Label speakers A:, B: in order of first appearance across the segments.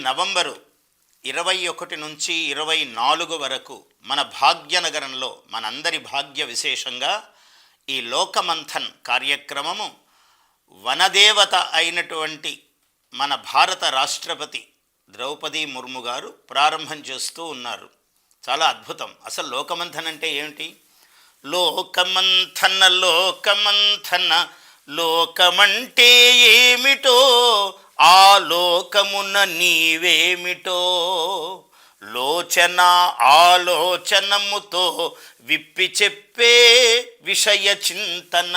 A: November 21 నుంచి 24 వరకు మన భాగ్యనగరంలో మనందరి భాగ్య విశేషంగా ఈ లోకమంథన్ కార్యక్రమము వనదేవత అయినటువంటి మన భారత రాష్ట్రపతి ద్రౌపది ముర్ము గారు ప్రారంభం చేస్తూ ఉన్నారు. చాలా అద్భుతం. అసలు లోకమంథన్ అంటే ఏమిటి? లోకమంథన లోకమంథన లోకమంటే ఏమిటో, ఆ లోకమున నీవేమిటో, లోచన ఆలోచనముతో విప్పి చెప్పే విషయ చింతన.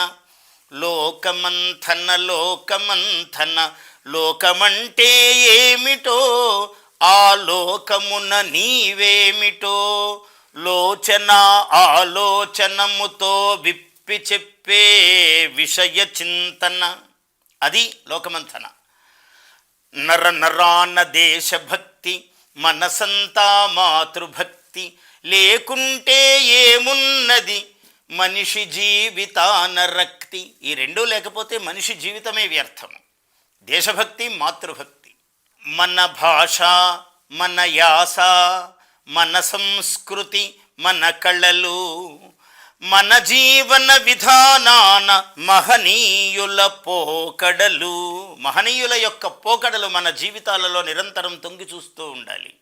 A: లోకమంథన లోకమంథన లోకమంటే ఏమిటో, ఆ లోకమున నీవేమిటో, లోచన ఆలోచనముతో విప్పి చెప్పే విషయ చింతన. అది లోకమంథన. నర నరాన దేశభక్తి, మనసంతా మాతృభక్తి, లేకుంటే ఏమున్నది మనిషి జీవితాన రక్తి. ఈ రెండూ లేకపోతే మనిషి జీవితమే వ్యర్థము. దేశభక్తి, మాతృభక్తి. మన భాష, మన యాస, మన సంస్కృతి, మన కళలు, మన జీవన విధానాన మహనీయుల పోకడలు. మహనీయుల యొక్క పోకడలు మన జీవితాలలో నిరంతరం తొంగి చూస్తూ ఉండాలి.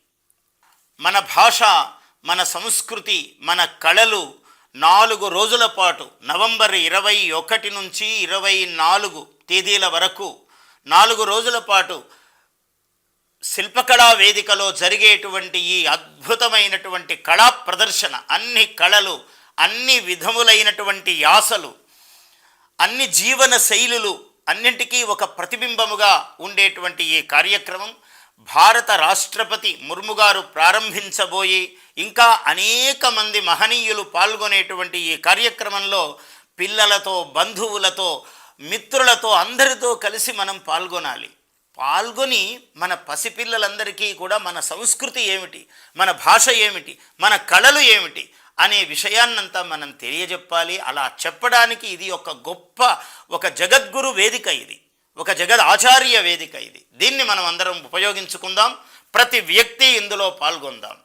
A: మన భాష, మన సంస్కృతి, మన కళలు 4 రోజుల పాటు నవంబర్ 21 నుంచి 24 తేదీల వరకు 4 రోజుల పాటు శిల్పకళా వేదికలో జరిగేటువంటి ఈ అద్భుతమైనటువంటి కళా ప్రదర్శన, అన్ని కళలు, అన్ని విధములైనటువంటి యాసలు, అన్ని జీవన శైలులు అన్నింటికీ ఒక ప్రతిబింబముగా ఉండేటువంటి ఈ కార్యక్రమం భారత రాష్ట్రపతి ముర్ము గారు ప్రారంభించబోయి ఇంకా అనేక మంది మహనీయులు పాల్గొనేటువంటి ఈ కార్యక్రమంలో పిల్లలతో, బంధువులతో, మిత్రులతో అందరితో కలిసి మనం పాల్గొనాలి. పాల్గొని మన పసిపిల్లలందరికీ కూడా మన సంస్కృతి ఏమిటి, మన భాష ఏమిటి, మన కళలు ఏమిటి అనే విషయాన్నంతా మనం తెలియజెప్పాలి. అలా చెప్పడానికి ఇది ఒక జగద్గురు వేదిక, ఇది ఒక జగద్ ఆచార్య వేదిక. దీన్ని మనం అందరం ఉపయోగించుకుందాం. ప్రతి వ్యక్తి ఇందులో పాల్గొందాం.